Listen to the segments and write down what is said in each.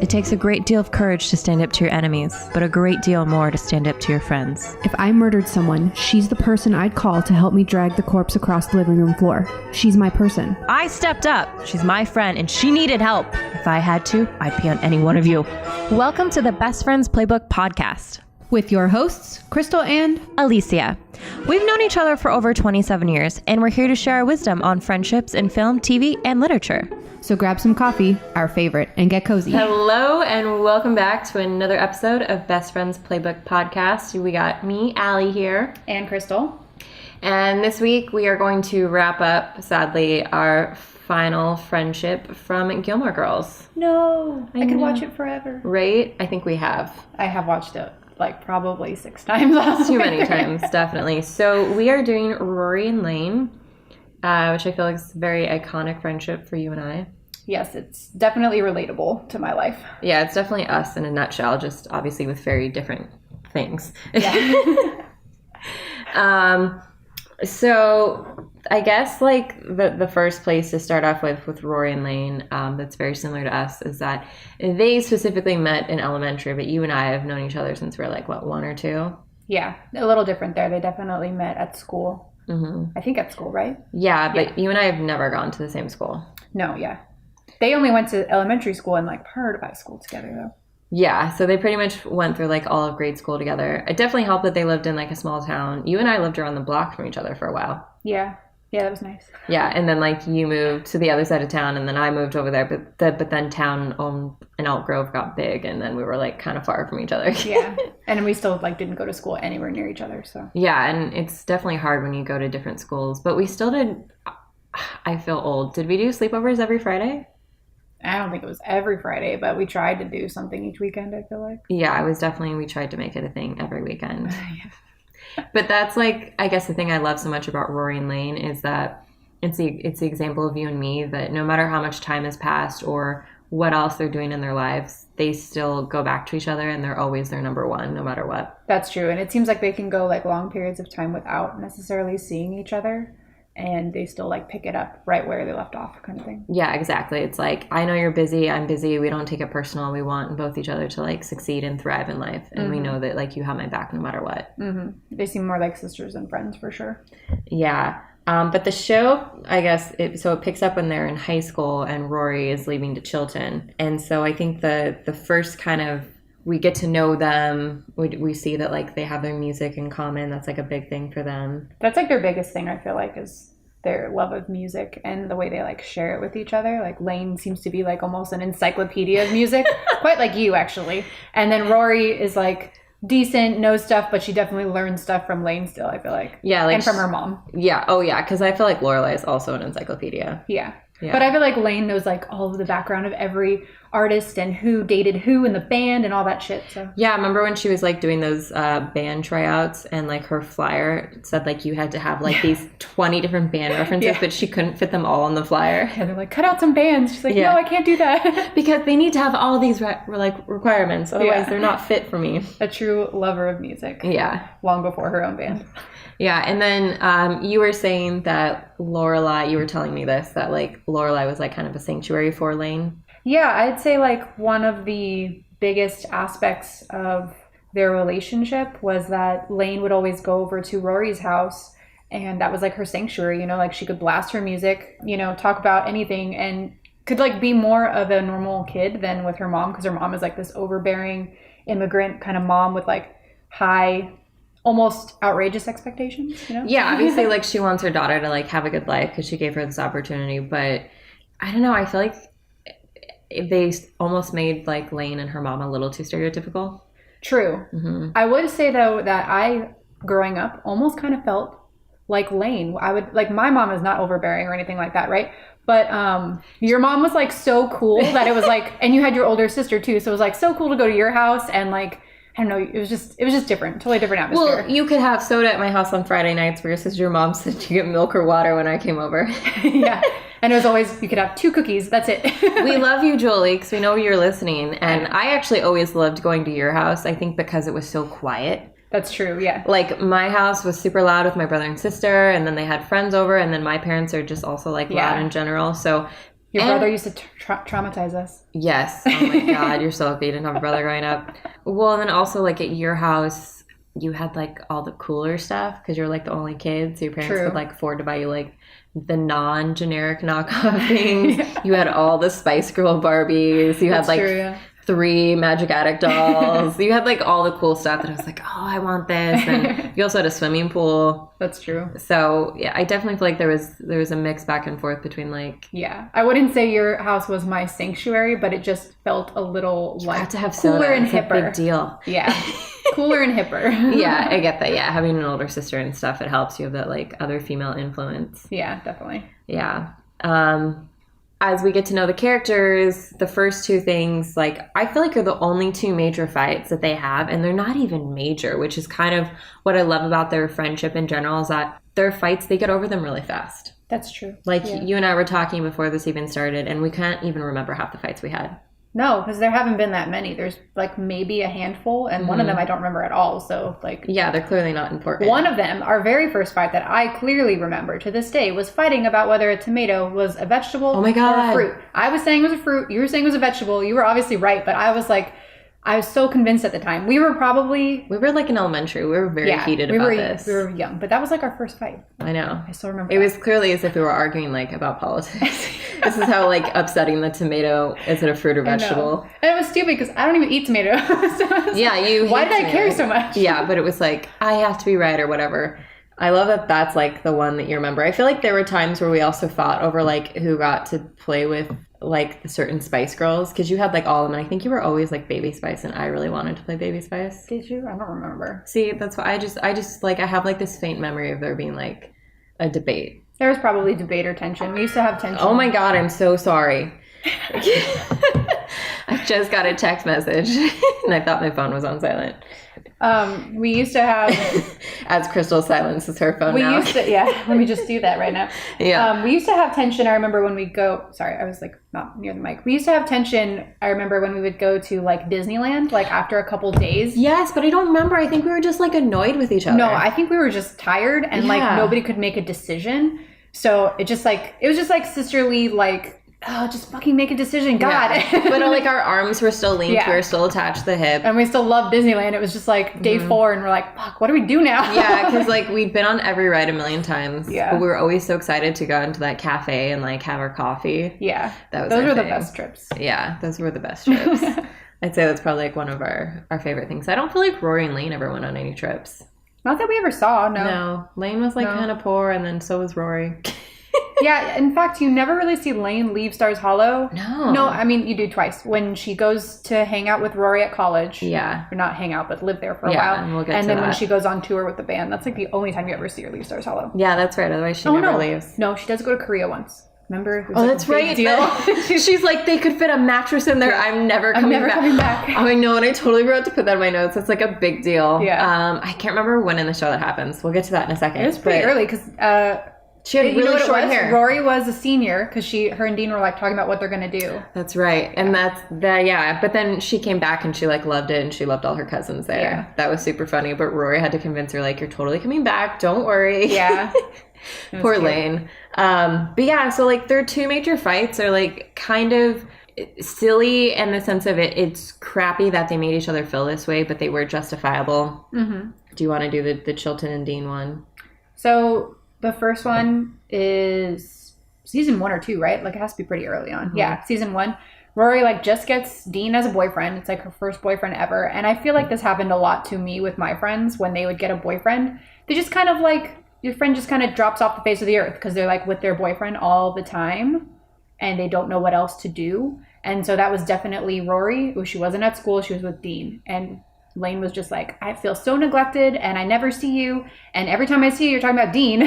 It takes a great deal of courage to stand up to your enemies, but a great deal more to stand up to your friends. If I murdered someone, she's the person I'd call to help me drag the corpse across the living room floor. She's my person. I stepped up. She's my friend, and she needed help. If I had to, I'd pee on any one of you. Welcome to the Best Friends Playbook podcast. With your hosts, Crystal and Alicia. We've known each other for over 27 years, and we're here to share our wisdom on friendships in film, TV, and literature. So grab some coffee, our favorite, and get cozy. Hello, and welcome back to another episode of Best Friends Playbook podcast. We got me, Allie, here. And Crystal. And this week we are going to wrap up, sadly, our final friendship from Gilmore Girls. No, I could watch it forever. Right? I think we have. I have watched it like probably 6 times. Too many times, definitely. So we are doing Rory and Lane, which I feel like is a very iconic friendship for you and I. Yes, it's definitely relatable to my life. Yeah, it's definitely us in a nutshell, just obviously with very different things. Yeah. So I guess like the first place to start off with Rory and Lane, that's very similar to us, is that they specifically met in elementary, but you and I have known each other since we're like, what, 1 or 2? Yeah, a little different there. They definitely met at school. Mm-hmm. I think at school, right? Yeah, but you and I have never gone to the same school. No, yeah. They only went to elementary school and like part of high school together though. Yeah, so they pretty much went through like all of grade school together. It definitely helped that they lived in like a small town. You and I lived around the block from each other for a while. Yeah, that was nice. Yeah, and then like you moved to the other side of town, and then I moved over there. But then town in Elk Grove got big, and then we were like kind of far from each other. Yeah, and we still like didn't go to school anywhere near each other. So yeah, and it's definitely hard when you go to different schools. But we still did. I feel old. Did we do sleepovers every Friday? I don't think it was every Friday, but we tried to do something each weekend, I feel like. Yeah, we tried to make it a thing every weekend. But that's like, I guess the thing I love so much about Rory and Lane is that it's the example of you and me that no matter how much time has passed or what else they're doing in their lives, they still go back to each other and they're always their number one, no matter what. That's true. And it seems like they can go like long periods of time without necessarily seeing each other. And they still like pick it up right where they left off kind of thing. Yeah, exactly. It's like, I know you're busy, I'm busy. We don't take it personal. We want both each other to like succeed and thrive in life. And we know that like you have my back no matter what. Mm-hmm. They seem more like sisters than friends for sure. Yeah. But the show, I guess, it picks up when they're in high school and Rory is leaving to Chilton. And so I think the first kind of, we get to know them. We see that like they have their music in common. That's like a big thing for them. That's like their biggest thing, I feel like, is their love of music and the way they like share it with each other. Like Lane seems to be like almost an encyclopedia of music, quite like you actually. And then Rory is like decent, knows stuff, but she definitely learns stuff from Lane still, I feel like. Yeah, like and from her mom. Yeah. Oh yeah, because I feel like Lorelai is also an encyclopedia. Yeah. But I feel like Lane knows like all of the background of every artist and who dated who in the band and all that shit. So yeah, I remember when she was like doing those band tryouts and like her flyer said like you had to have like these 20 different band references, but she couldn't fit them all on the flyer. Yeah, they're like, cut out some bands. She's like, no, I can't do that. Because they need to have all these requirements. Otherwise they're not fit for me. A true lover of music. Yeah. Long before her own band. Yeah, and then you were saying that Lorelai, you were telling me this, that like Lorelai was like kind of a sanctuary for Lane. Yeah, I'd say like one of the biggest aspects of their relationship was that Lane would always go over to Rory's house, and that was like her sanctuary, you know, like she could blast her music, you know, talk about anything, and could like be more of a normal kid than with her mom, because her mom is like this overbearing immigrant kind of mom with like high, almost outrageous expectations, you know? Yeah, obviously like she wants her daughter to like have a good life because she gave her this opportunity, but I don't know, I feel like they almost made like Lane and her mom a little too stereotypical. True. Mm-hmm. I would say though that I, growing up, almost kind of felt like Lane. I would like, my mom is not overbearing or anything like that, right? But your mom was like so cool that it was like, and you had your older sister too, so it was like so cool to go to your house and like, I don't know, it was just different, totally different atmosphere. Well, you could have soda at my house on Friday nights versus your mom said you get milk or water when I came over. Yeah. And it was always, you could have 2 cookies. That's it. We love you, Julie, because we know you're listening. And I actually always loved going to your house, I think because it was so quiet. That's true, yeah. Like, my house was super loud with my brother and sister, and then they had friends over, and then my parents are just also, like, loud in general. So Your brother used to traumatize us. Yes. Oh my God, you're so lucky you didn't have a brother growing up. Well, and then also like at your house, you had like all the cooler stuff because you're like the only kid, so your parents could like afford to buy you like the non-generic knockoff things. You had all the Spice Girl Barbies. You had like 3 Magic Addict dolls. You had like all the cool stuff that I was like, oh, I want this. And you also had a swimming pool. That's true. So yeah, I definitely feel like there was a mix back and forth between like. Yeah, I wouldn't say your house was my sanctuary, but it just felt a little like to have cooler soda. and It's hipper. A big deal. Yeah, cooler and hipper. Yeah, I get that. Yeah, having an older sister and stuff, it helps you have that like other female influence. Yeah, definitely. Yeah. As we get to know the characters, the first 2 things, like, I feel like are the only 2 major fights that they have, and they're not even major, which is kind of what I love about their friendship in general, is that their fights, they get over them really fast. That's true. Like, you and I were talking before this even started, and we can't even remember half the fights we had. No, because there haven't been that many. There's like maybe a handful, and one of them I don't remember at all. So like, yeah, they're clearly not important. One of them, our very first fight that I clearly remember to this day, was fighting about whether a tomato was a vegetable or a fruit. I was saying it was a fruit. You were saying it was a vegetable. You were obviously right, but I was so convinced at the time. We were like in elementary. We were very heated about this. We were young, but that was like our first fight. I know. I still remember. It was clearly as if we were arguing like about politics. This is how like upsetting the tomato. Is it a fruit or vegetable? And it was stupid because I don't even eat tomato. Why did I care so much? Yeah, but it was like, I have to be right or whatever. I love that that's like the one that you remember. I feel like there were times where we also fought over like who got to play with like the certain Spice Girls, because you had like all of them, and I think you were always like Baby Spice, and I really wanted to play Baby Spice. Did you? I don't remember. See, that's why I just like, I have like this faint memory of there being like a debate. There was probably debate or tension. We used to have tension. Oh my God, I'm so sorry. I just got a text message and I thought my phone was on silent. We used to have... As Crystal silences her phone now. Let me just do that right now. Yeah. We used to have tension, I remember when we go... Sorry, I was like not near the mic. We used to have tension, I remember when we would go to like Disneyland, like after a couple days. Yes, but I don't remember. I think we were just like annoyed with each other. No, I think we were just tired and like nobody could make a decision. So it was just like sisterly, like... Oh, just fucking make a decision, God. Yeah. But like our arms were still linked. We were still attached to the hip. And we still loved Disneyland. It was just like day 4 and we're like, fuck, what do we do now? Yeah, because like we'd been on every ride a million times. Yeah. But we were always so excited to go into that cafe and like have our coffee. Yeah. Those were the best trips. Yeah, those were the best trips. I'd say that's probably like one of our favorite things. I don't feel like Rory and Lane ever went on any trips. Not that we ever saw, no. No. Lane was like kind of poor, and then so was Rory. Yeah, in fact, you never really see Lane leave Stars Hollow. No. No, I mean, you do twice. When she goes to hang out with Rory at college. Yeah. Or not hang out, but live there for a while. And we'll get and to then that. when she goes on tour with the band, that's like the only time you ever see her leave Stars Hollow. Yeah, that's right. Otherwise she never leaves. No, she does go to Korea once. Remember? Oh, that's right. She's like, they could fit a mattress in there. I'm never coming back. Oh, I know, and I totally forgot to put that in my notes. That's like a big deal. Yeah. I can't remember when in the show that happens. We'll get to that in a second. It was pretty early because she had really short hair. Rory was a senior because her and Dean were like talking about what they're gonna do. That's right, and but then she came back and she like loved it, and she loved all her cousins there. Yeah. That was super funny. But Rory had to convince her like, you're totally coming back. Don't worry. Yeah. Poor Lane. But yeah, so like their 2 major fights are like kind of silly in the sense of it's crappy that they made each other feel this way, but they were justifiable. Mm-hmm. Do you want to do the Chilton and Dean one? So the first one is season 1 or 2, right? Like it has to be pretty early on. Mm-hmm. Yeah, season 1. Rory like just gets Dean as a boyfriend. It's like her first boyfriend ever. And I feel like this happened a lot to me with my friends when they would get a boyfriend. They just kind of like, your friend just kind of drops off the face of the earth because they're like with their boyfriend all the time and they don't know what else to do. And so that was definitely Rory. She wasn't at school. She was with Dean. And Lane was just like, I feel so neglected and I never see you. And every time I see you, you're talking about Dean.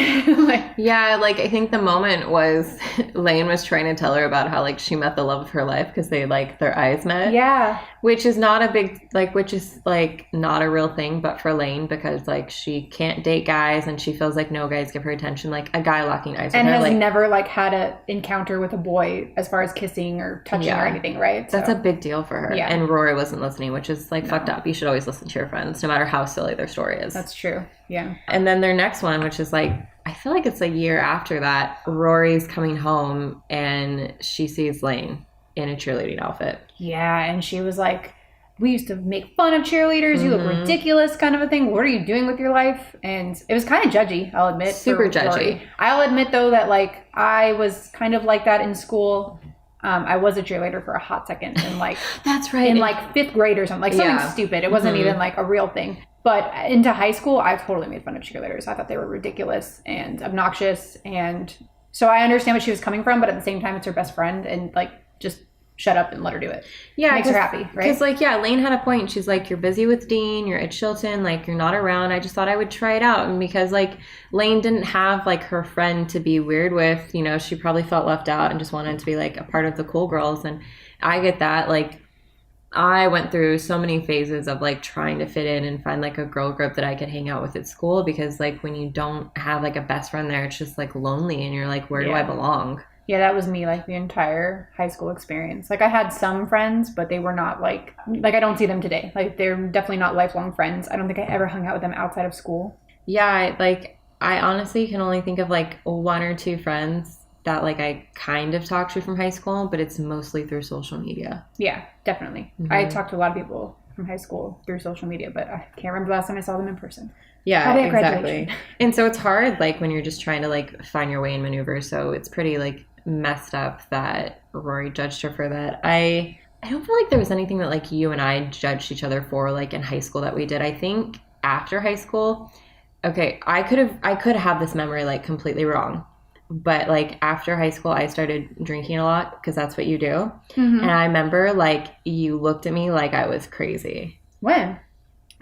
Yeah, like I think the moment was Lane was trying to tell her about how like she met the love of her life because they like their eyes met. Yeah. Which is not a big, like, which is like not a real thing, but for Lane because like she can't date guys and she feels like no guys give her attention. Like a guy locking eyes with and her. And has like, never like had an encounter with a boy as far as kissing or touching or anything, right? That's a big deal for her. Yeah. And Rory wasn't listening, which is like fucked up. You should always listen to your friends, no matter how silly their story is. That's true. Yeah. And then their next one, which is like I feel like it's a year after that, Rory's coming home and she sees Lane in a cheerleading outfit. Yeah, and she was like, we used to make fun of cheerleaders. You look ridiculous, kind of a thing. What are you doing with your life? And it was kind of judgy, I'll admit. Super judgy. Rory. I'll admit, though, that like I was kind of like that in school. I was a cheerleader for a hot second in like that's right. In like fifth grade or something. Like something stupid. It wasn't even like a real thing. But into high school, I totally made fun of cheerleaders. I thought they were ridiculous and obnoxious. And so I understand what she was coming from, but at the same time, it's her best friend. And like, just shut up and let her do it. Yeah. Makes her happy, right? Because like, yeah, Lane had a point. She's like, you're busy with Dean. You're at Chilton. Like, you're not around. I just thought I would try it out. And because like Lane didn't have like her friend to be weird with, you know, she probably felt left out and just wanted to be like a part of the cool girls. And I get that. Like, I went through so many phases of like trying to fit in and find like a girl group that I could hang out with at school, because like when you don't have like a best friend there, it's just like lonely and you're like, where do I belong? Yeah, that was me like the entire high school experience. Like I had some friends, but they were not like I don't see them today. Like they're definitely not lifelong friends. I don't think I ever hung out with them outside of school. Yeah, I honestly can only think of like one or two friends that like I kind of talked to from high school, but it's mostly through social media. Yeah, definitely. I talked to a lot of people from high school through social media, but I can't remember the last time I saw them in person. Yeah, exactly. And so it's hard like when you're just trying to like find your way and maneuver. So it's pretty like messed up that Rory judged her for that. I don't feel like there was anything that like you and I judged each other for like in high school that we did. I think after high school, okay, I could have this memory like completely wrong. But like after high school, I started drinking a lot because that's what you do. And I remember like you looked at me like I was crazy. When?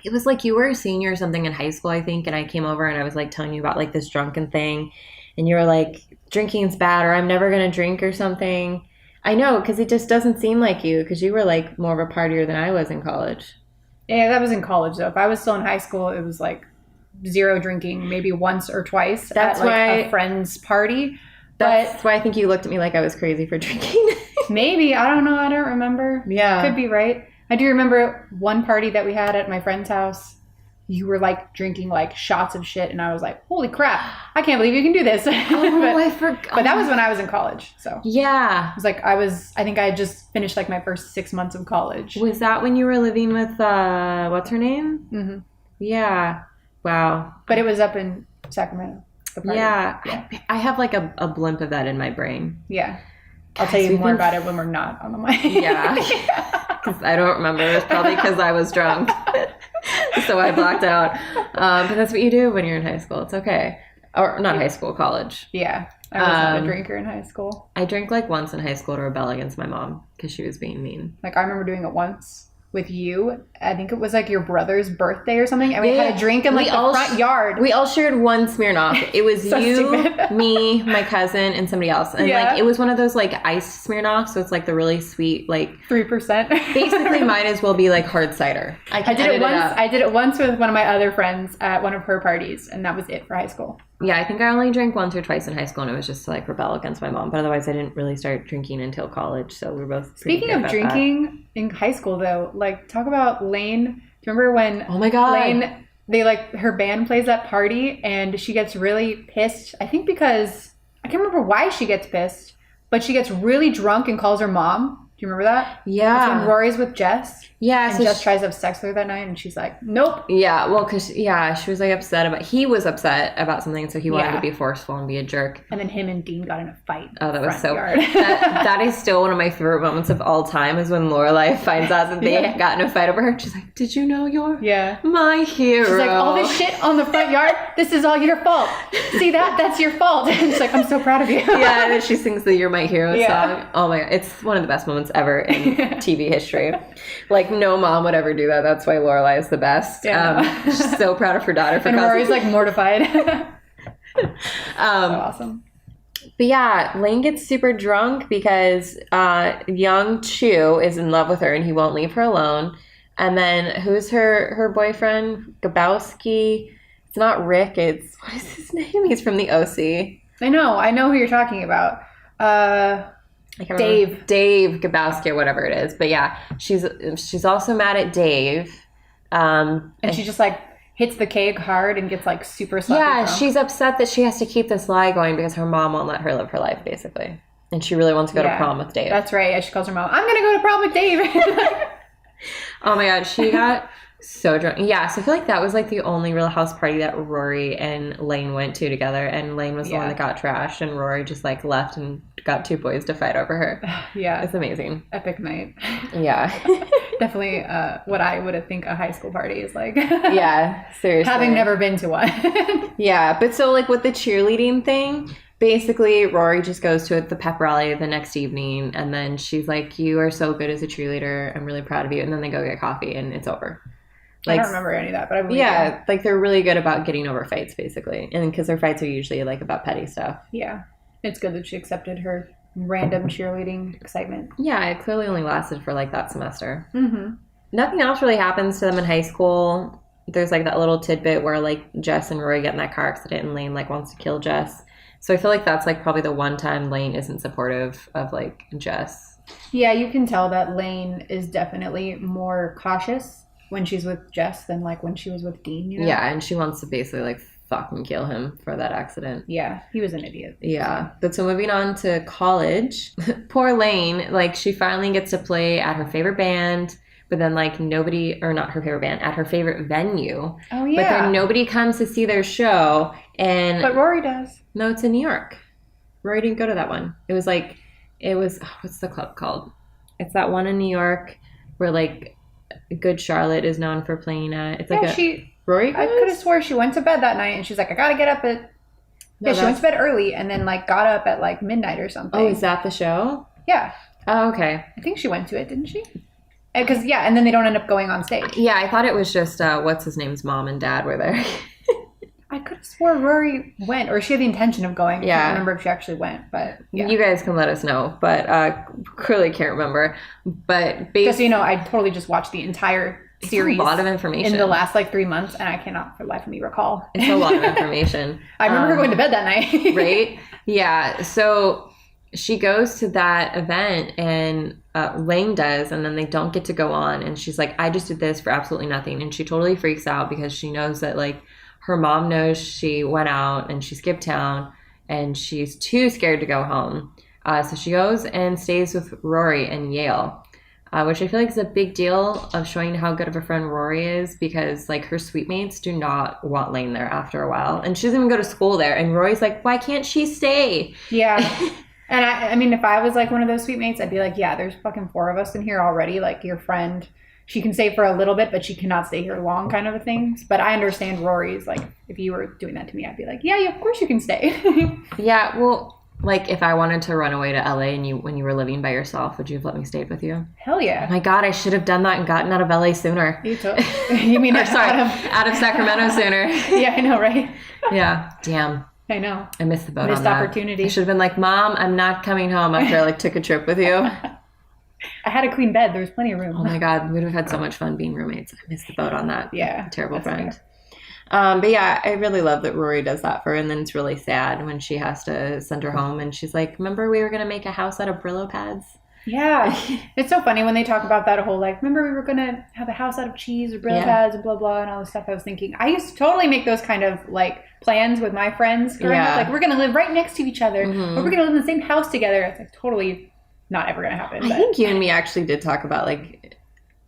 It was like you were a senior or something in high school, I think. And I came over and I was like telling you about like this drunken thing. And you were like, drinking's bad, or I'm never going to drink or something. I know, because it just doesn't seem like you, because you were like more of a partier than I was in college. Yeah, that was in college though. If I was still in high school, it was like zero drinking, maybe once or twice. That's at like a friend's party. That's why I think you looked at me like I was crazy for drinking. Maybe. I don't know. I don't remember. Yeah. Could be right. I do remember one party that we had at my friend's house. You were like drinking like shots of shit, and I was like, holy crap, I can't believe you can do this. I forgot. But that was when I was in college. So yeah. It was like I think I had just finished like my first 6 months of college. Was that when you were living with what's her name? Mm-hmm. Yeah. Wow. But it was up in Sacramento. Yeah. I have like a blimp of that in my brain. Yeah. I'll tell you more about it when we're not on the mic. Yeah. Because I don't remember. It's probably because I was drunk. So I blacked out. But that's what you do when you're in high school. It's okay. Or not high school, college. Yeah. I wasn't a drinker in high school. I drank like once in high school to rebel against my mom because she was being mean. Like I remember doing it once with you. I think it was like your brother's birthday or something, and we had a drink in like the front yard. We all shared one Smirnoff. It was you, me, my cousin, and somebody else. And like it was one of those like ice Smirnoffs, so it's like the really sweet like 3%. Basically, might as well be like hard cider. I did it once. I did it once with one of my other friends at one of her parties, and that was it for high school. Yeah, I think I only drank once or twice in high school, and it was just to like rebel against my mom. But otherwise, I didn't really start drinking until college. So we were both. Speaking of drinking in high school, though, like talk about Lane. Do you remember when? Oh my God. Lane, they like her band plays that party, and she gets really pissed. I think because I can't remember why she gets pissed, but she gets really drunk and calls her mom. Do you remember that? Yeah. It's when Rory's with Jess. Yeah. And so Jess tries to have sex with her that night, and she's like, nope. Yeah, well, because, she was like he was upset about something, so he wanted to be forceful and be a jerk. And then him and Dean got in a fight. Oh, that was so, that is still one of my favorite moments of all time is when Lorelai finds out that they got in a fight over her. She's like, did you know you're my hero? She's like, all this shit on the front yard, this is all your fault. See that? That's your fault. And she's like, I'm so proud of you. Yeah, and then she sings the You're My Hero song. Oh my God, it's one of the best moments ever in TV history. Like, no mom would ever do that. That's why Lorelai is the best. Yeah. She's so proud of her daughter for and Rory's like mortified. So awesome. But yeah, Lane gets super drunk because young Chu is in love with her and he won't leave her alone. And then who's her boyfriend? Gabowski. It's not Rick. It's, what is his name? He's from the OC. I know who you're talking about. Dave Gabowski or whatever it is. But yeah, she's also mad at Dave. And she just like hits the cake hard and gets like super sloppy. Yeah, drunk. she's upset that she has to keep this lie going because her mom won't let her live her life, basically. And she really wants to go to prom with Dave. That's right. Yeah, she calls her mom, I'm going to go to prom with Dave. Oh my God, she got so drunk. Yeah, so I feel like that was like the only real house party that Rory and Lane went to together. And Lane was the one that got trashed, and Rory just like left and got two boys to fight over her. Yeah. It's amazing. Epic night. Yeah. Definitely what I would think a high school party is like. Yeah, seriously. Having never been to one. Yeah, but so like with the cheerleading thing, basically Rory just goes to the pep rally the next evening, and then she's like, you are so good as a cheerleader. I'm really proud of you. And then they go get coffee and it's over. Like, I don't remember any of that, but I believe yeah, like they're really good about getting over fights, basically. And because their fights are usually like about petty stuff. Yeah. It's good that she accepted her random cheerleading excitement. Yeah, it clearly only lasted for like that semester. Mm-hmm. Nothing else really happens to them in high school. There's like that little tidbit where like Jess and Rory get in that car accident and Lane like wants to kill Jess. So I feel like that's like probably the one time Lane isn't supportive of like Jess. Yeah, you can tell that Lane is definitely more cautious when she's with Jess than like when she was with Dean, you know? Yeah, and she wants to basically like fucking kill him for that accident. Yeah, he was an idiot. Yeah. But so moving on to college, poor Lane, like she finally gets to play at her favorite band, but then like nobody, or not her favorite band, at her favorite venue. Oh yeah. But then nobody comes to see their show. And but Rory does. No, it's in New York. Rory didn't go to that one. It was what's the club called? It's that one in New York where like Good Charlotte is known for playing at. It's like Rory goes? I could have swore she went to bed that night and she's like, I gotta get up at... No, she went to bed early and then like got up at like midnight or something. Oh, is that the show? Yeah. Oh, okay. I think she went to it, didn't she? Because, yeah, and then they don't end up going on stage. Yeah, I thought it was just, what's his name's mom and dad were there. I could have swore Rory went, or she had the intention of going. Yeah. I don't remember if she actually went, but yeah. You guys can let us know, but clearly can't remember. But just so you know, I totally just watched the entire series. It's a lot of information. In the last like 3 months, and I cannot for the life of me recall. It's a lot of information. I remember her going to bed that night. Right? Yeah. So she goes to that event and Lane does, and then they don't get to go on. And she's like, I just did this for absolutely nothing. And she totally freaks out because she knows that like her mom knows she went out and she skipped town and she's too scared to go home. So she goes and stays with Rory in Yale, which I feel like is a big deal of showing how good of a friend Rory is, because like her suite mates do not want Lane there after a while. And she doesn't even go to school there. And Rory's like, why can't she stay? Yeah. And I mean, if I was like one of those suite mates, I'd be like, yeah, there's fucking 4 of us in here already. Like your friend, she can stay for a little bit, but she cannot stay here long kind of a thing. But I understand Rory's like, if you were doing that to me, I'd be like, yeah, of course you can stay. Yeah, well, like if I wanted to run away to LA and when you were living by yourself, would you have let me stay with you? Hell yeah. Oh my God, I should have done that and gotten out of LA sooner. You mean out of Sacramento sooner. Yeah, I know, right? Yeah, damn. I know. I missed the boat Missed on that. opportunity. I should have been like, Mom, I'm not coming home after I like took a trip with you. I had a clean bed. There was plenty of room. Oh my God, we would have had so much fun being roommates. I missed the boat on that. Yeah. Terrible friend. But yeah, I really love that Rory does that for her, and then it's really sad when she has to send her home and she's like, remember we were going to make a house out of Brillo pads? Yeah. It's so funny when they talk about that whole like, remember we were going to have a house out of cheese or Brillo pads and blah, blah, and all this stuff. I was thinking, I used to totally make those kind of like plans with my friends growing up. Like, we're going to live right next to each other, or we're going to live in the same house together. It's like totally not ever going to happen. I think you and me actually did talk about like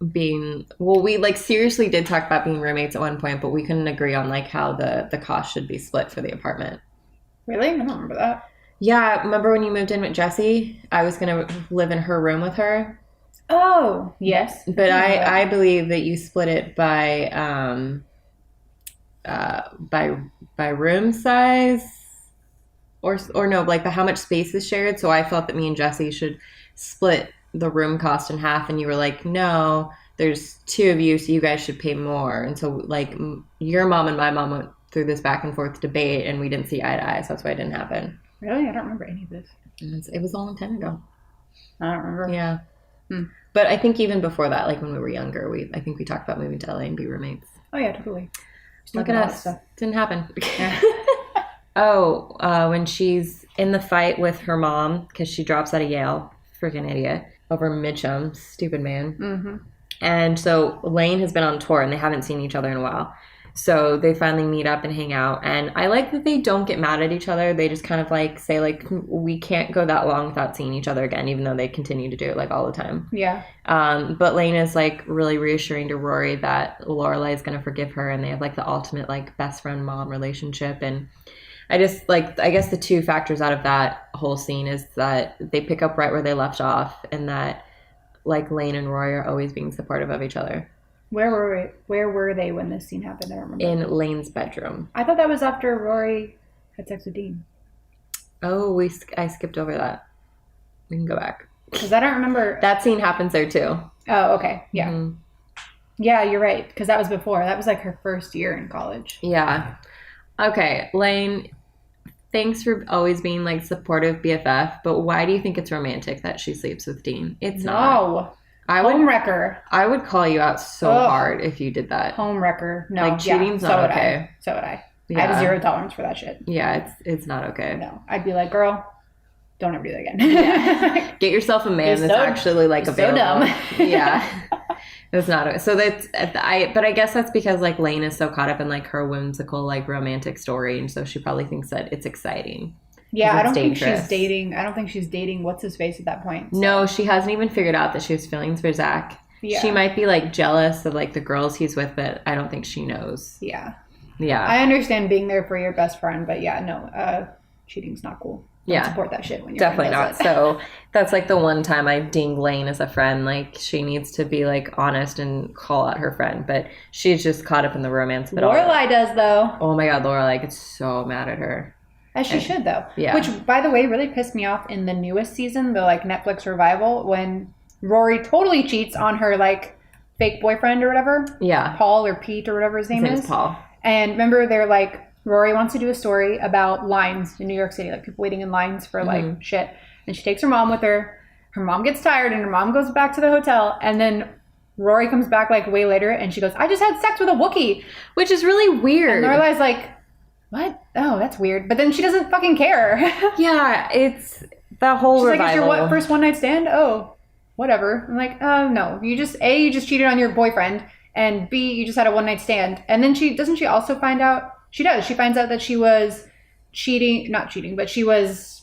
we like seriously did talk about being roommates at one point, but we couldn't agree on like how the cost should be split for the apartment. Really? I don't remember that. Yeah, remember when you moved in with Jessie? I was going to live in her room with her. Oh, yes. But I believe that you split it by room size or no, like how much space is shared. So I felt that me and Jessie should split the room cost in half, and you were like, no, there's 2 of you, so you guys should pay more. And so like your mom and my mom went through this back and forth debate, and we didn't see eye to eye, so that's why it didn't happen. Really? I don't remember any of this. It was a long time ago. I don't remember. Yeah. But I think even before that, like when we were younger, I think we talked about moving to LA and be roommates. Oh yeah, totally. Look at us. Didn't happen. Yeah. When she's in the fight with her mom because she drops out of Yale, freaking idiot, over Mitchum, stupid man. And so Lane has been on tour and they haven't seen each other in a while. So they finally meet up and hang out. And I like that they don't get mad at each other. They just kind of like say like, we can't go that long without seeing each other again, even though they continue to do it like all the time. Yeah. But Lane is like really reassuring to Rory that Lorelai is going to forgive her, and they have like the ultimate like best friend mom relationship. And I just like, I guess the two factors out of that whole scene is that they pick up right where they left off, and that like Lane and Rory are always being supportive of each other. Where were they when this scene happened? I don't remember. In Lane's bedroom. I thought that was after Rory had sex with Dean. Oh, I skipped over that. We can go back. Because I don't remember. That scene happens there too. Oh, okay. Yeah. Mm-hmm. Yeah, you're right. Because that was before. That was like her first year in college. Yeah. Okay, Lane, thanks for always being like supportive BFF, but why do you think it's romantic that she sleeps with Dean? It's not. Homewrecker. I would call you out so hard if you did that. Homewrecker. No. Like, cheating's not okay. So would I. Yeah. I have 0 tolerance for that shit. Yeah, it's not okay. No. I'd be like, girl, don't ever do that again. Yeah. Get yourself a man that's actually like available. So dumb. Yeah. It's not. So but I guess that's because like Lane is so caught up in like her whimsical like romantic story, and so she probably thinks that it's exciting. Yeah, I don't think she's dating what's his face at that point. So. No, she hasn't even figured out that she has feelings for Zach. Yeah. She might be like jealous of like the girls he's with, but I don't think she knows. Yeah. Yeah. I understand being there for your best friend, but yeah, no, cheating's not cool. Don't support that shit when you're definitely not. So that's like the one time I ding Lane as a friend. Like she needs to be like honest and call out her friend, but she's just caught up in the romance. But Lorelai does though. Oh my god, Lorelai gets so mad at her. As she should though. Yeah. Which by the way really pissed me off in the newest season, the like Netflix revival, when Rory totally cheats on her like fake boyfriend or whatever. Yeah. Paul or Pete or whatever his name is. Paul. And remember they're like, Rory wants to do a story about lines in New York City, like people waiting in lines for like shit. And she takes her mom with her. Her mom gets tired and her mom goes back to the hotel. And then Rory comes back like way later and she goes, I just had sex with a Wookiee. Which is really weird. And Lorelai's like, what? Oh, that's weird. But then she doesn't fucking care. Yeah, it's the whole She's revival. like, it's your first one night stand? Oh, whatever. I'm like, oh, no. You just cheated on your boyfriend. And B, you just had a one night stand. And then she also find out? She does. She finds out that she was not cheating, but she was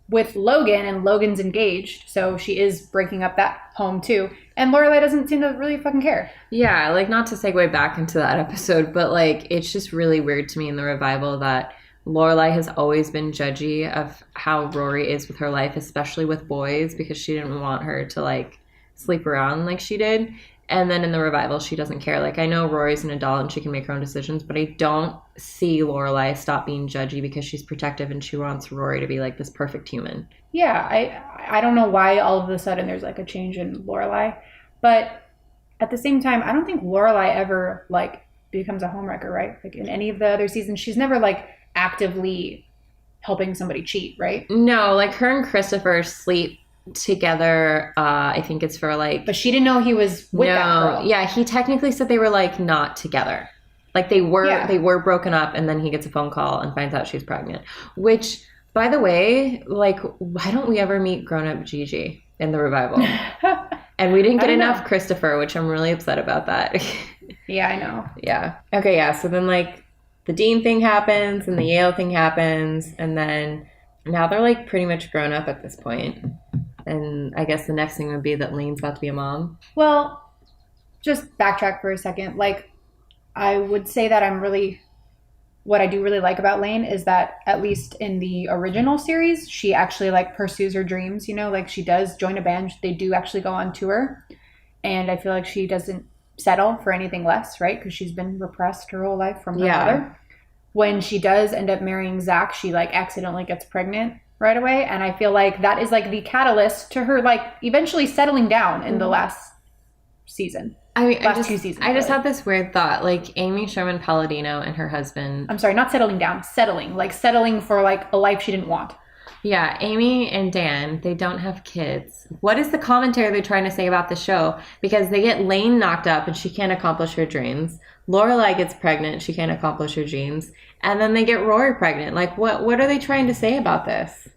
with Logan and Logan's engaged. So she is breaking up that home too. And Lorelai doesn't seem to really fucking care. Yeah, like not to segue back into that episode, but like it's just really weird to me in the revival that Lorelai has always been judgy of how Rory is with her life, especially with boys, because she didn't want her to like sleep around like she did. And then in the revival, she doesn't care. Like, I know Rory's an adult and she can make her own decisions, but I don't see Lorelai stop being judgy because she's protective and she wants Rory to be, like, this perfect human. Yeah, I don't know why all of a sudden there's, like, a change in Lorelai. But at the same time, I don't think Lorelai ever, like, becomes a homewrecker, right? Like, in any of the other seasons, she's never, like, actively helping somebody cheat, right? No, like, her and Christopher sleep together. I think it's for like, but she didn't know he was with that girl. Yeah, he technically said they were like not together, like they were broken up, and then he gets a phone call and finds out she's pregnant, which by the way, like, why don't we ever meet grown-up Gigi in the revival? And we didn't get enough Christopher, which I'm really upset about that. Yeah, I know. Yeah. Okay, yeah, so then like the Dean thing happens and the Yale thing happens, and then now they're like pretty much grown up at this point. And I guess the next thing would be that Lane's about to be a mom. Well, just backtrack for a second. Like, I would say that what I do really like about Lane is that at least in the original series, she actually like pursues her dreams, you know, like she does join a band. They do actually go on tour. And I feel like she doesn't settle for anything less, right? Because she's been repressed her whole life from her mother. When she does end up marrying Zach, she like accidentally gets pregnant right away. And I feel like that is like the catalyst to her like eventually settling down in the last season. I mean, last 2 seasons. I just had this weird thought, like Amy Sherman Palladino and her husband. I'm sorry, not settling down, settling for like a life she didn't want. Yeah, Amy and Dan, they don't have kids. What is the commentary they're trying to say about the show? Because they get Lane knocked up and she can't accomplish her dreams. Lorelai gets pregnant, she can't accomplish her dreams. And then they get Rory pregnant. Like, what are they trying to say about this?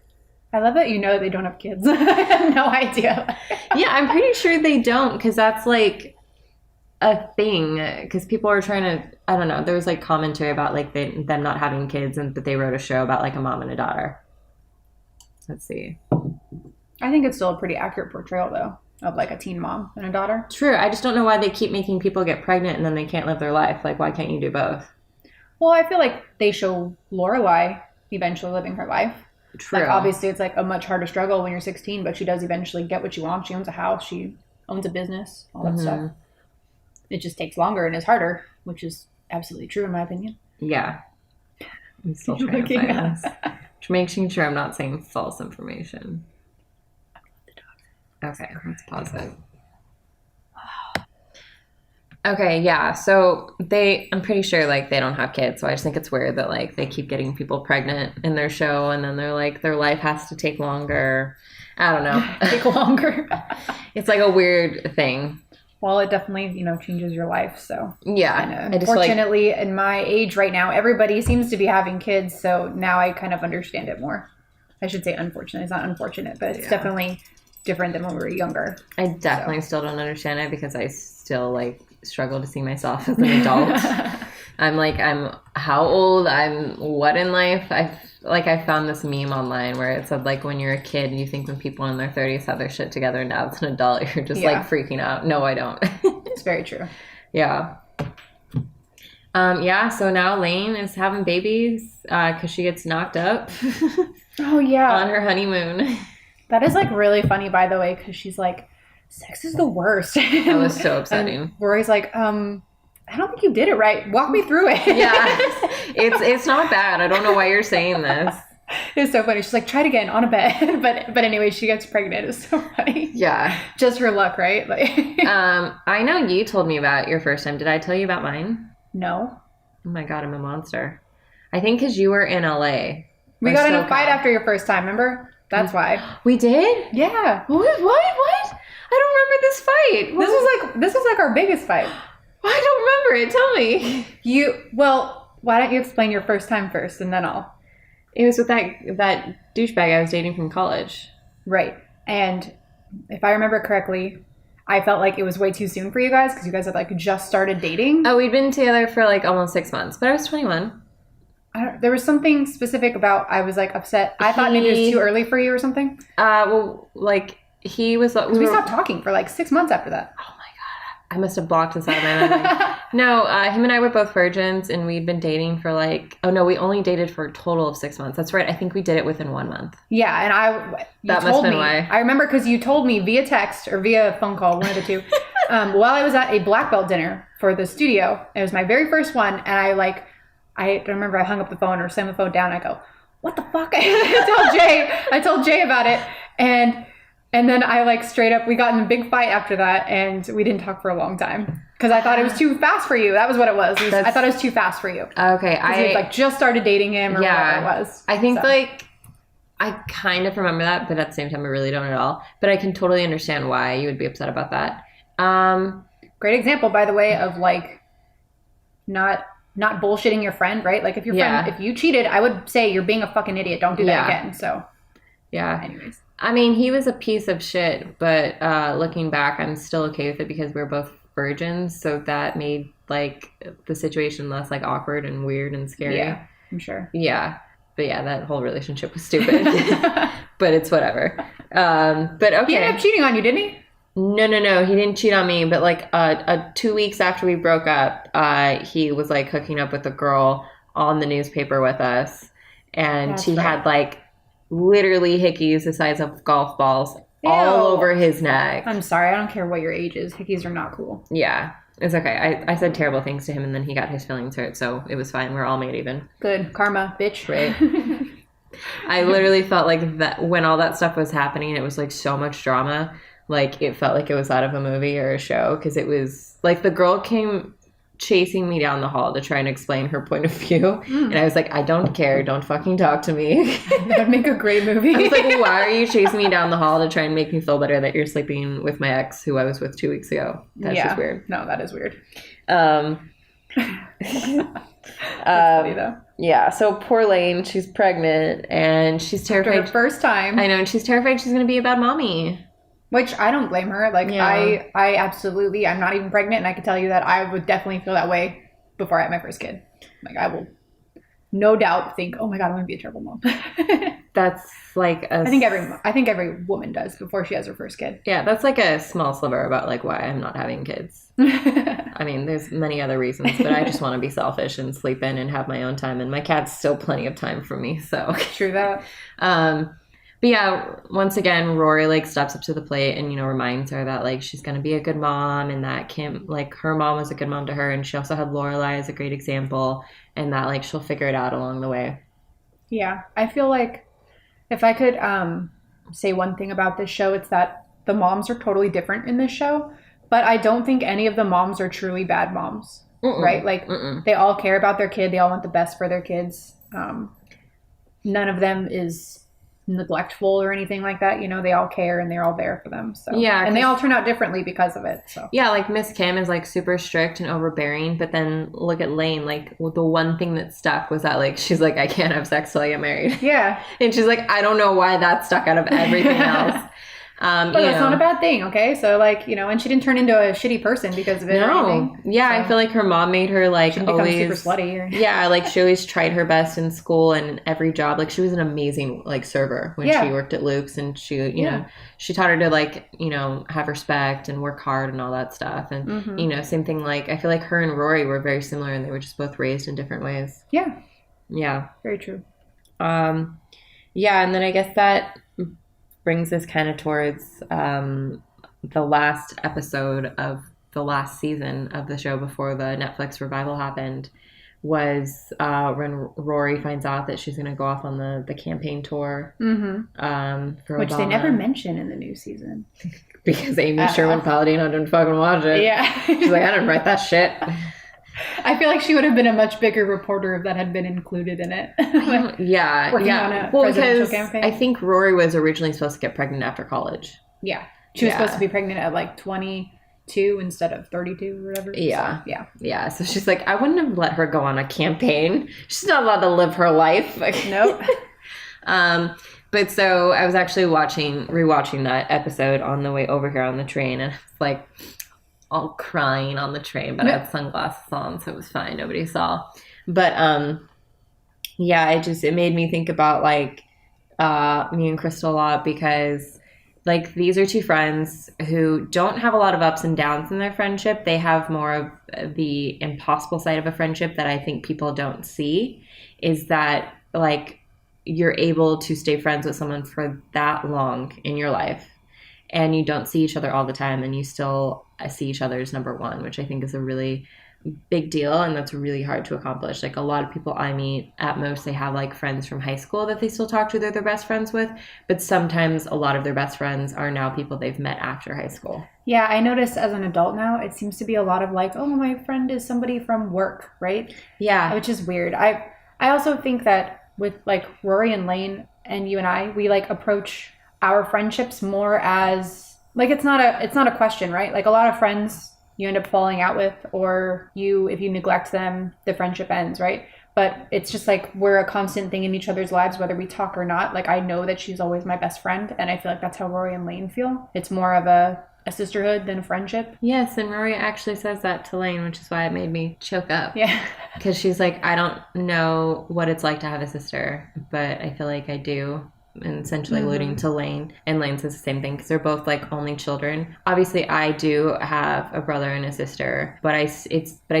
I love that you know they don't have kids. I have no idea. Yeah, I'm pretty sure they don't, because that's like a thing because people are trying to, I don't know, there was like commentary about like them not having kids and that they wrote a show about like a mom and a daughter. Let's see. I think it's still a pretty accurate portrayal though of like a teen mom and a daughter. True. I just don't know why they keep making people get pregnant and then they can't live their life. Like, why can't you do both? Well, I feel like they show Lorelai eventually living her life. True. Like, obviously, it's like a much harder struggle when you're 16, but she does eventually get what she wants. She owns a house. She owns a business. All that stuff. It just takes longer and is harder, which is absolutely true in my opinion. Yeah. I'm still trying to find this. Making sure I'm not saying false information. Okay, let's pause it. Okay, yeah. So I'm pretty sure like they don't have kids. So I just think it's weird that like they keep getting people pregnant in their show, and then they're like their life has to take longer. I don't know. Take longer. It's like a weird thing. Well, it definitely changes your life. So yeah, unfortunately, in my age right now, everybody seems to be having kids. So now I kind of understand it more. I should say unfortunate. It's not unfortunate, but it's definitely different than when we were younger. I definitely still don't understand it because I still like struggle to see myself as an adult. I'm how old, I'm what in life. I found this meme online where it said like when you're a kid and you think when people in their 30s have their shit together, and now as an adult you're just like freaking out. No, I don't. It's very true. Yeah. So now Lane is having babies because she gets knocked up. Oh yeah. On her honeymoon. That is like really funny, by the way, because she's like, sex is the worst. That was so upsetting. And Rory's like, I don't think you did it right. Walk me through it. Yeah. It's not bad. I don't know why you're saying this. It's so funny. She's like, try it again on a bed. But anyway, she gets pregnant. It's so funny. Yeah. Just her luck, right? Like I know you told me about your first time. Did I tell you about mine? No. Oh my God, I'm a monster. I think because you were in LA. We got in a fight after your first time, remember? That's why. We did? Yeah. What? I don't remember this fight. This was like our biggest fight. I don't remember it. Tell me. Why don't you explain your first time first, and then I'll. It was with that douchebag I was dating from college. Right. And if I remember correctly, I felt like it was way too soon for you guys because you guys had like just started dating. Oh, we'd been together for like almost 6 months, but I was 21. There was something specific about I was like upset. I thought maybe it was too early for you or something. He was. We stopped talking for like 6 months after that. Oh my God, I must have blocked this out of my memory. No, him and I were both virgins, and we'd been dating for like. Oh no, we only dated for a total of 6 months. That's right. I think we did it within 1 month. Yeah, and that must have been why. I remember because you told me via text or via phone call, one of the two, while I was at a black belt dinner for the studio. It was my very first one, and I don't remember. I hung up the phone or slammed the phone down. I go, "What the fuck?" I told Jay about it, and then I like straight up. We got in a big fight after that, and we didn't talk for a long time because I thought it was too fast for you. That was what it was. I thought it was too fast for you. Okay, you like just started dating him or whatever it was. I think I kind of remember that, but at the same time, I really don't at all. But I can totally understand why you would be upset about that. Great example, by the way, of like not bullshitting your friend, right? Like if your friend, if you cheated, I would say you're being a fucking idiot. Don't do that again. So yeah. Anyways. I mean, he was a piece of shit, but looking back, I'm still okay with it because we're both virgins. So that made like the situation less like awkward and weird and scary. Yeah, I'm sure. Yeah. But yeah, that whole relationship was stupid, but it's whatever. But okay. He ended up cheating on you, didn't he? No. He didn't cheat on me. But like 2 weeks after we broke up, he was like hooking up with a girl on the newspaper with us. And he had like literally hickeys the size of golf balls all over his neck. I'm sorry. I don't care what your age is. Hickeys are not cool. Yeah. It's okay. I said terrible things to him and then he got his feelings hurt. So it was fine. We're all made even. Good. Karma, bitch. Right. I literally felt like that when all that stuff was happening, it was like so much drama. Like it felt like it was out of a movie or a show because it was like the girl came chasing me down the hall to try and explain her point of view. And I was like, I don't care. Don't fucking talk to me. That would make a great movie. I was like, why are you chasing me down the hall to try and make me feel better that you're sleeping with my ex who I was with 2 weeks ago? That's just weird. No, that is weird. That's funny though. Yeah, so poor Lane, she's pregnant and she's terrified. After her first time. I know, and she's terrified she's going to be a bad mommy. Which I don't blame her. Like, Yeah. I absolutely, I'm not even pregnant, and I can tell you that I would definitely feel that way before I had my first kid. Like, I will no doubt think, oh my God, I'm going to be a terrible mom. That's like I think every woman does before she has her first kid. Yeah, that's like a small sliver about like why I'm not having kids. I mean, there's many other reasons, but I just want to be selfish and sleep in and have my own time. And my cat's still plenty of time for me. So True that. But yeah, once again, Rory like steps up to the plate and, reminds her that like she's going to be a good mom and that Kim, like her mom was a good mom to her. And she also had Lorelai as a great example and that like she'll figure it out along the way. Yeah. I feel like if I could say one thing about this show, it's that the moms are totally different in this show. But I don't think any of the moms are truly bad moms, right? Like they all care about their kid. They all want the best for their kids. None of them is neglectful or anything like that. They all care and they're all there for them. So yeah, and they all turn out differently because of it. So yeah, like Miss Kim is like super strict and overbearing, but then look at Lane. Like the one thing that stuck was that like she's like, I can't have sex till I get married. Yeah, and she's like, I don't know why that stuck out of everything else. But that's not a bad thing, okay? So, like, and she didn't turn into a shitty person because of it or anything. Yeah, so I feel like her mom made her, like, always... super slutty. Yeah, like, she always tried her best in school and every job. Like, she was an amazing, like, server when she worked at Luke's. And she, you know, she taught her to, like, have respect and work hard and all that stuff. And, same thing, like, I feel like her and Rory were very similar and they were just both raised in different ways. Yeah. Yeah. Very true. Yeah, and then I guess that brings us kind of towards the last episode of the last season of the show before the Netflix revival happened was when Rory finds out that she's going to go off on the campaign tour for which Obama. They never mention in the new season. Because Amy Sherman-Palladino didn't fucking watch it. Yeah. She's like, I didn't write that shit. I feel like she would have been a much bigger reporter if that had been included in it. Working on a presidential campaign. I think Rory was originally supposed to get pregnant after college. Yeah. She was supposed to be pregnant at like 22 instead of 32 or whatever. Yeah. So, yeah. So she's like, I wouldn't have let her go on a campaign. She's not allowed to live her life. Nope. But so I was actually rewatching that episode on the way over here on the train, and it's like all crying on the train, but I had sunglasses on, so it was fine. Nobody saw. But it made me think about like me and Crystal a lot, because like these are two friends who don't have a lot of ups and downs in their friendship. They have more of the impossible side of a friendship that I think people don't see, is that like you're able to stay friends with someone for that long in your life and you don't see each other all the time and you still see each other as number one, which I think is a really big deal, and that's really hard to accomplish. Like a lot of people I meet, at most they have like friends from high school that they still talk to, they're their best friends with, but sometimes a lot of their best friends are now people they've met after high school. Yeah, I noticed as an adult now, it seems to be a lot of like, oh, my friend is somebody from work, right? Yeah. Which is weird. I also think that with like Rory and Lane and you and I, we like approach our friendships more as like it's not a question, right? Like a lot of friends you end up falling out with, or if you neglect them, the friendship ends, right? But it's just like we're a constant thing in each other's lives, whether we talk or not. Like I know that she's always my best friend, and I feel like that's how Rory and Lane feel. It's more of a sisterhood than a friendship. Yes, and Rory actually says that to Lane, which is why it made me choke up. Yeah. Because she's like, I don't know what it's like to have a sister, but I feel like I do. And essentially alluding to Lane. And Lane says the same thing because they're both like only children. Obviously, I do have a brother and a sister, but I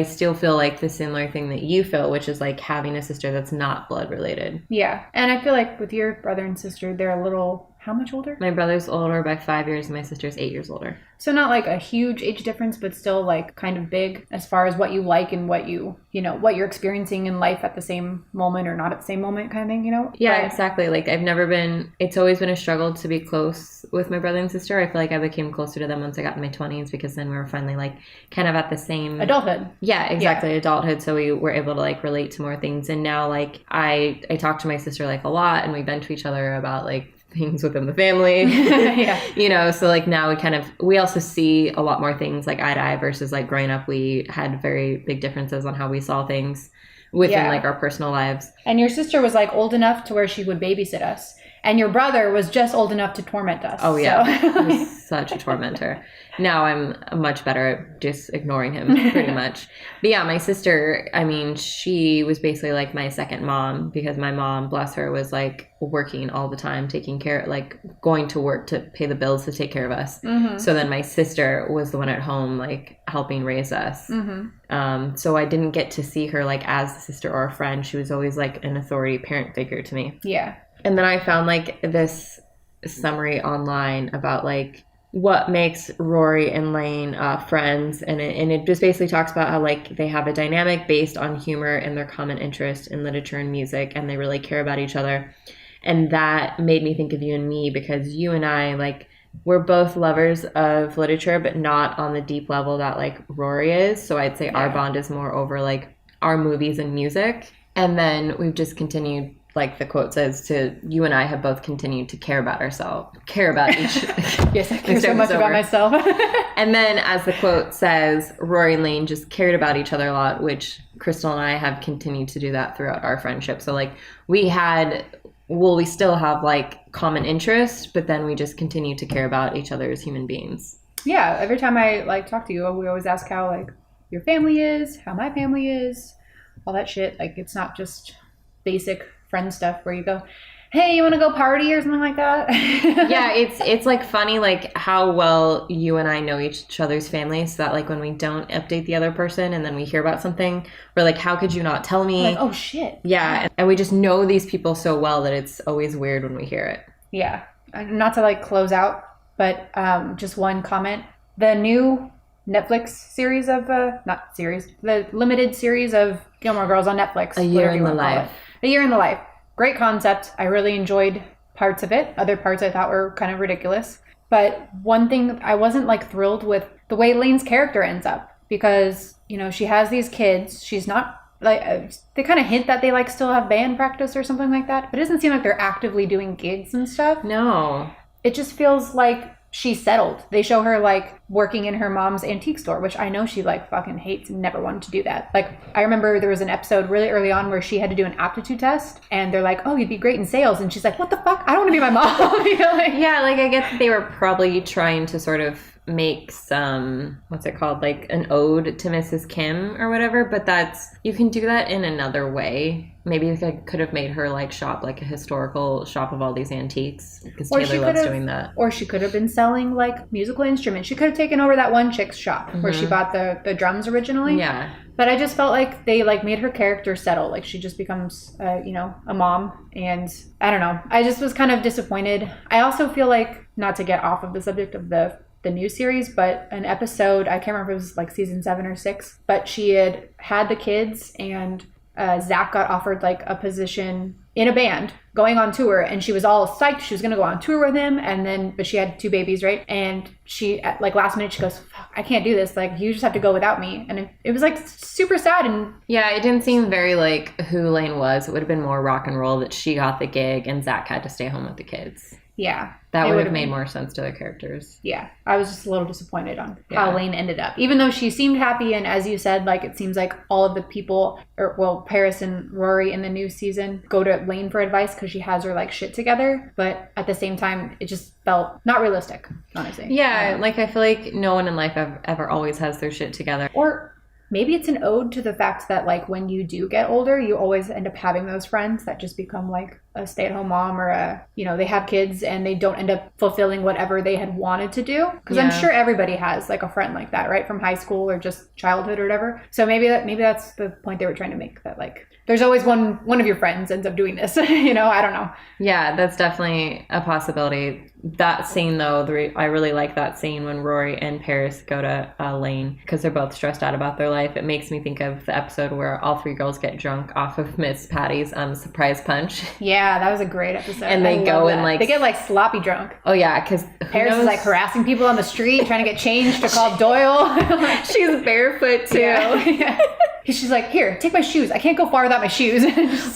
still feel like the similar thing that you feel, which is like having a sister that's not blood related. Yeah, and I feel like with your brother and sister, they're a little. How much older? My brother's older by 5 years and my sister's 8 years older. So not like a huge age difference, but still like kind of big as far as what you like and what what you're experiencing in life at the same moment or not at the same moment kind of thing, Yeah, exactly. Like it's always been a struggle to be close with my brother and sister. I feel like I became closer to them once I got in my 20s because then we were finally like kind of at the same adulthood. Yeah, exactly. Yeah. Adulthood. So we were able to like relate to more things. And now like I talk to my sister like a lot and we vent to each other about like things within the family. Yeah. So like now we also see a lot more things like eye to eye versus like growing up we had very big differences on how we saw things within like our personal lives. And your sister was like old enough to where she would babysit us, and your brother was just old enough to torment us. Oh yeah. So. such a tormentor. Now I'm much better at just ignoring him pretty much. But yeah, my sister, I mean, she was basically like my second mom because my mom, bless her, was like working all the time, taking care, like going to work to pay the bills to take care of us. So then my sister was the one at home, like helping raise us. So I didn't get to see her like as a sister or a friend. She was always like an authority parent figure to me. Yeah. And then I found like this summary online about like what makes Rory and Lane friends, and it just basically talks about how like they have a dynamic based on humor and their common interest in literature and music, and they really care about each other. And that made me think of you and me, because you and I, like, we're both lovers of literature, but not on the deep level that like Rory is. So I'd say our bond is more over like our movies and music. And then we've just continued, like the quote says, to you and I have both continued to care about ourselves, care about each. Yes, I care so much about myself. And then as the quote says, Rory and Lane just cared about each other a lot, which Crystal and I have continued to do that throughout our friendship. So like we still have like common interest, but then we just continue to care about each other as human beings. Yeah, every time I like talk to you, we always ask how like your family is, how my family is, all that shit. Like it's not just basic friend stuff where you go, hey, you want to go party or something like that? Yeah, it's like funny like how well you and I know each other's families, so that like when we don't update the other person and then we hear about something, we're like, how could you not tell me? Like, oh shit. Yeah, and we just know these people so well that it's always weird when we hear it. Yeah. Not to like close out, but just one comment. The new Netflix series of the limited series of Gilmore Girls on Netflix. A Year in the Life. A Year in the Life. Great concept. I really enjoyed parts of it. Other parts I thought were kind of ridiculous. But one thing, I wasn't like thrilled with the way Lane's character ends up, because, you know, she has these kids. She's not like, they kind of hint that they like still have band practice or something like that, but it doesn't seem like they're actively doing gigs and stuff. No. It just feels like she's settled. They show her like working in her mom's antique store, which I know she like fucking hates and never wanted to do that. Like I remember there was an episode really early on where she had to do an aptitude test, and they're like, oh, you'd be great in sales. And she's like, what the fuck? I don't want to be my mom. You know, like, yeah, like I get that they were probably trying to sort of make some, what's it called, like an ode to Mrs. Kim or whatever, but you can do that in another way. Maybe I could have made her like shop like a historical shop of all these antiques, because Taylor loves doing that. Or she could have been selling like musical instruments. She could have taken over that one chick's shop where she bought the drums originally. Yeah. But I just felt like they like made her character settle. Like she just becomes, a mom. And I don't know. I just was kind of disappointed. I also feel like, not to get off of the subject of the new series, but an episode, I can't remember if it was like season 7 or 6, but she had the kids, and Zach got offered like a position in a band going on tour, and she was all psyched she was going to go on tour with him, but she had 2 babies, right? And she at like last minute she goes, fuck, I can't do this, like you just have to go without me. And it was like super sad. And yeah, it didn't seem very like who Lane was. It would have been more rock and roll that she got the gig and Zach had to stay home with the kids. Yeah. That would have made more sense to their characters. Yeah. I was just a little disappointed on how Lane ended up. Even though she seemed happy, and as you said, like it seems like all of the people, Paris and Rory in the new season go to Lane for advice because she has her like shit together. But at the same time, it just felt not realistic, honestly. Yeah. Like I feel like no one in life ever always has their shit together. Or maybe it's an ode to the fact that like when you do get older, you always end up having those friends that just become like a stay-at-home mom, or they have kids and they don't end up fulfilling whatever they had wanted to do. Because I'm sure everybody has like a friend like that, right? From high school or just childhood or whatever. So maybe that's the point they were trying to make, that like there's always one of your friends ends up doing this. I don't know. Yeah, that's definitely a possibility. That scene though, I really like that scene when Rory and Paris go to Lane because they're both stressed out about their life. It makes me think of the episode where all 3 girls get drunk off of Miss Patty's surprise punch. Yeah, that was a great episode. And they go and like they get like sloppy drunk. Oh yeah, because Paris is like harassing people on the street trying to get change to call Doyle. She's barefoot too. Yeah. She's like, here, take my shoes. I can't go far without my shoes.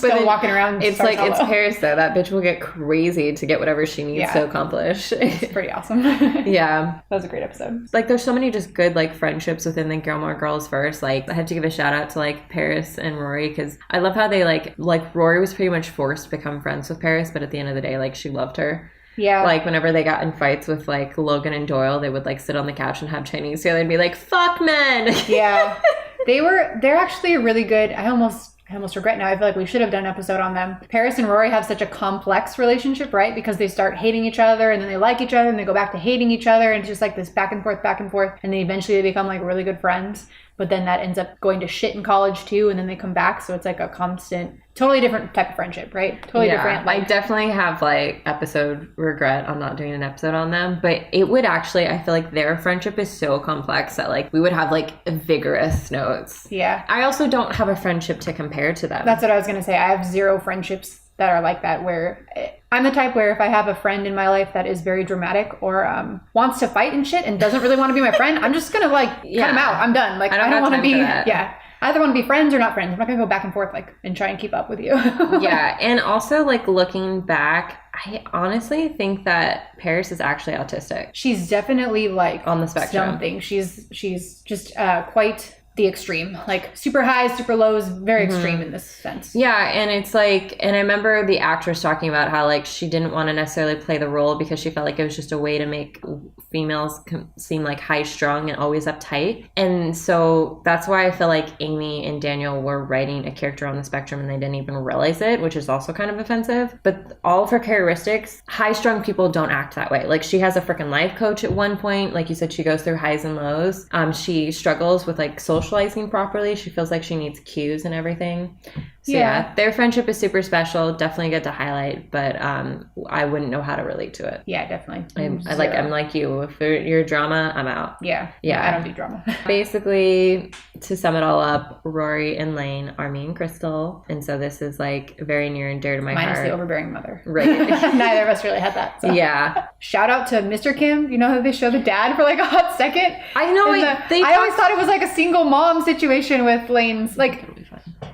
But walking around. It's like, it's Paris though. That bitch will get crazy to get whatever she needs to accomplish. It's pretty awesome. Yeah. That was a great episode. Like there's so many just good like friendships within the Gilmore Girls verse. Like I have to give a shout out to like Paris and Rory, because I love how they like Rory was pretty much forced to become friends with Paris, but at the end of the day, like she loved her. Yeah. Like whenever they got in fights with like Logan and Doyle, they would like sit on the couch and have Chinese together and be like, fuck men. Yeah. They're actually a really good, I almost regret now. I feel like we should have done an episode on them. Paris and Rory have such a complex relationship, right? Because they start hating each other and then they like each other and they go back to hating each other. And it's just like this back and forth. And then eventually they become like really good friends. But then that ends up going to shit in college too. And then they come back. So it's like a constant, totally different type of friendship, right? Totally different. Like, I definitely have like episode regret on not doing an episode on them. But it would actually, I feel like their friendship is so complex that like we would have like vigorous notes. Yeah. I also don't have a friendship to compare to them. That's what I was going to say. I have zero friendships that are like that, where I'm the type where if I have a friend in my life that is very dramatic or wants to fight and shit and doesn't really want to be my friend, I'm just gonna like cut him out. I'm done. Like I don't want to be. Yeah, I either want to be friends or not friends. I'm not gonna go back and forth like and try and keep up with you. Yeah, and also like looking back, I honestly think that Paris is actually autistic. She's definitely like on the spectrum. Something. She's just quite the extreme, like super highs, super lows, very extreme in this sense. Yeah, and it's like, and I remember the actress talking about how like she didn't want to necessarily play the role because she felt like it was just a way to make females seem like high strung and always uptight. And so that's why I feel like Amy and Daniel were writing a character on the spectrum and they didn't even realize it, which is also kind of offensive. But all of her characteristics, high strung people don't act that way. Like she has a freaking life coach at one point. Like you said, she goes through highs and lows. She struggles with like socializing properly. She feels like she needs cues and everything. So yeah, their friendship is super special. Definitely good to highlight, but I wouldn't know how to relate to it. Yeah, definitely. I'm like you. If you're drama, I'm out. Yeah. I don't do drama. Basically, to sum it all up, Rory and Lane are me and Crystal, and so this is like very near and dear to my heart. Minus the overbearing mother. Right. Neither of us really had that. So. Yeah. Shout out to Mr. Kim. You know how they show the dad for like a hot second? I know. I always thought it was like a single mom situation with Lane's. Like,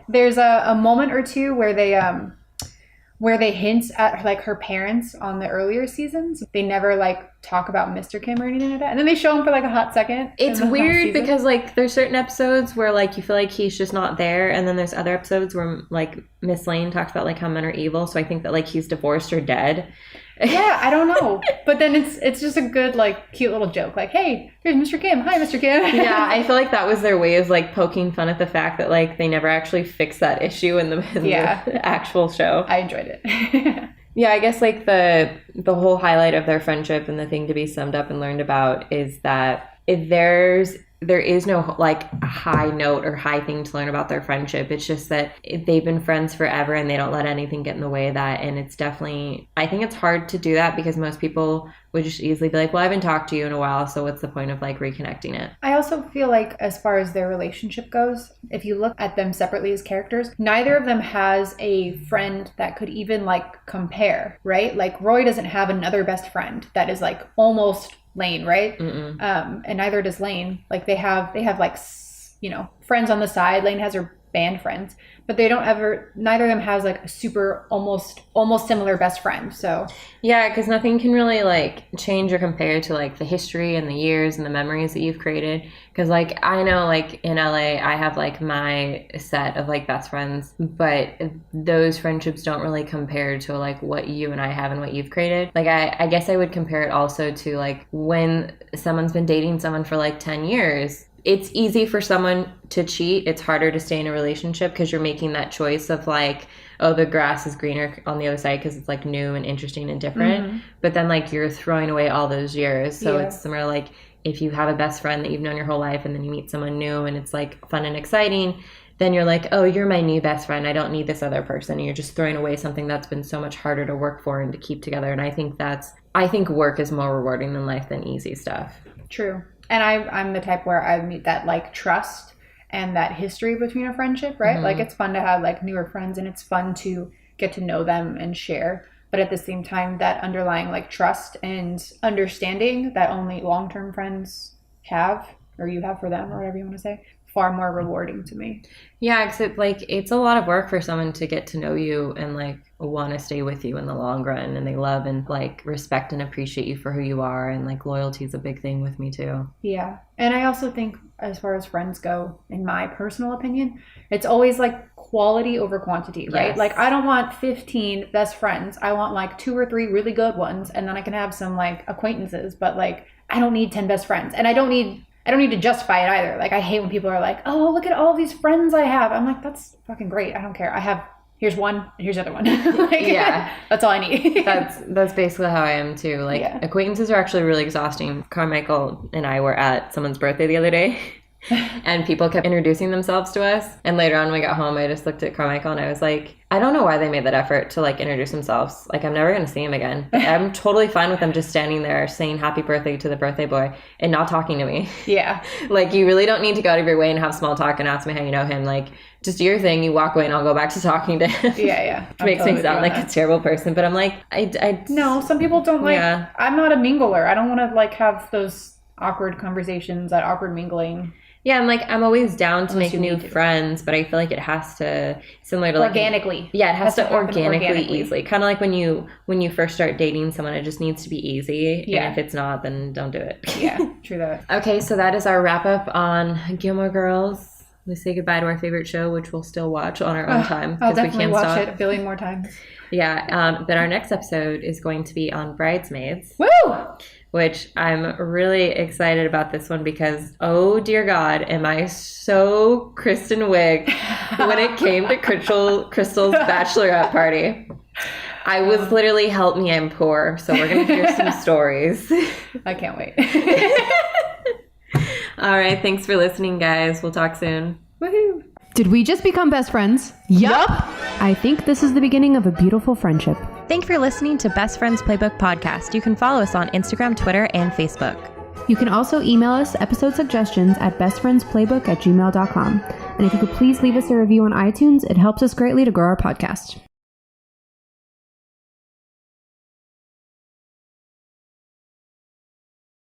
there's a moment or two where they hint at like her parents on the earlier seasons. They never like talk about Mr. Kim or anything like that. And then they show him for like a hot second. It's weird because like there's certain episodes where like you feel like he's just not there. And then there's other episodes where like Miss Lane talks about like how men are evil. So I think that like he's divorced or dead. Yeah, I don't know. But then it's just a good, like, cute little joke. Like, hey, here's Mr. Kim. Hi, Mr. Kim. Yeah, I feel like that was their way of, like, poking fun at the fact that, like, they never actually fixed that issue in the actual show. I enjoyed it. Yeah, I guess, like, the whole highlight of their friendship and the thing to be summed up and learned about is that if there is no like high note or high thing to learn about their friendship. It's just that they've been friends forever and they don't let anything get in the way of that. And it's definitely, I think it's hard to do that because most people would just easily be like, well, I haven't talked to you in a while, so what's the point of like reconnecting it? I also feel like as far as their relationship goes, if you look at them separately as characters, neither of them has a friend that could even like compare, right? Like Roy doesn't have another best friend that is like almost Lane, right? And neither does Lane. Like they have like, you know, friends on the side. Lane has her band friends, but they don't ever, neither of them has like a super almost similar best friend. So yeah, because nothing can really like change or compare to like the history and the years and the memories that you've created. Because like I know like in LA I have like my set of like best friends, but those friendships don't really compare to like what you and I have and what you've created. Like I guess I would compare it also to like when someone's been dating someone for like 10 years. It's easy for someone to cheat. It's harder to stay in a relationship because you're making that choice of like, oh, the grass is greener on the other side because it's like new and interesting and different. But then like you're throwing away all those years. So it's similar like if you have a best friend that you've known your whole life and then you meet someone new and it's like fun and exciting, then you're like, oh, you're my new best friend. I don't need this other person. And you're just throwing away something that's been so much harder to work for and to keep together. And I think work is more rewarding than life than easy stuff. True. And I'm the type where I need that like trust and that history between a friendship, right? Like it's fun to have like newer friends and it's fun to get to know them and share. But at the same time, that underlying like trust and understanding that only long-term friends have, or you have for them, or whatever you want to say, far more rewarding to me. Yeah, except like it's a lot of work for someone to get to know you and like want to stay with you in the long run, and they love and like respect and appreciate you for who you are, and like loyalty is a big thing with me too. Yeah. And I also think as far as friends go, in my personal opinion, it's always like quality over quantity, right? Yes. Like I don't want 15 best friends. I want like 2 or 3 really good ones, and then I can have some like acquaintances, but like I don't need 10 best friends. And I don't need to justify it either. Like I hate when people are like, "Oh, look at all these friends I have." I'm like, "That's fucking great. I don't care. Here's one, and here's the other one." Like, yeah. That's all I need. That's basically how I am too. Like acquaintances are actually really exhausting. Carmichael and I were at someone's birthday the other day. And people kept introducing themselves to us. And later on when we got home, I just looked at Carmichael and I was like, I don't know why they made that effort to like introduce themselves. Like I'm never going to see him again. I'm totally fine with them just standing there saying happy birthday to the birthday boy and not talking to me. Yeah. Like you really don't need to go out of your way and have small talk and ask me how you know him. Like just do your thing. You walk away and I'll go back to talking to him. Yeah. Which makes me sound like a terrible person. But I'm like, No, some people don't like, Yeah. I'm not a mingler. I don't want to like have those awkward conversations, that awkward mingling. Yeah, I'm always down to Unless make new friends, but I feel like it has to, similar to like organically. Yeah, it has to happen organically, easily. Kind of like when you first start dating someone, it just needs to be easy. Yeah. And if it's not, then don't do it. Yeah, true that. Okay, so that is our wrap up on Gilmore Girls. We say goodbye to our favorite show, which we'll still watch on our own time. I'll definitely watch stop. it a billion more times. Yeah, but our next episode is going to be on Bridesmaids. Woo! Which I'm really excited about this one because, oh dear God, am I so Kristen Wiig when it came to Crystal's bachelorette party. I was literally, help me, I'm poor. So we're going to hear some stories. I can't wait. All right, thanks for listening, guys. We'll talk soon. Woohoo! Did we just become best friends? Yup! I think this is the beginning of a beautiful friendship. Thank you for listening to Best Friends Playbook Podcast. You can follow us on Instagram, Twitter, and Facebook. You can also email us episode suggestions at bestfriendsplaybook@gmail.com. And if you could please leave us a review on iTunes, it helps us greatly to grow our podcast.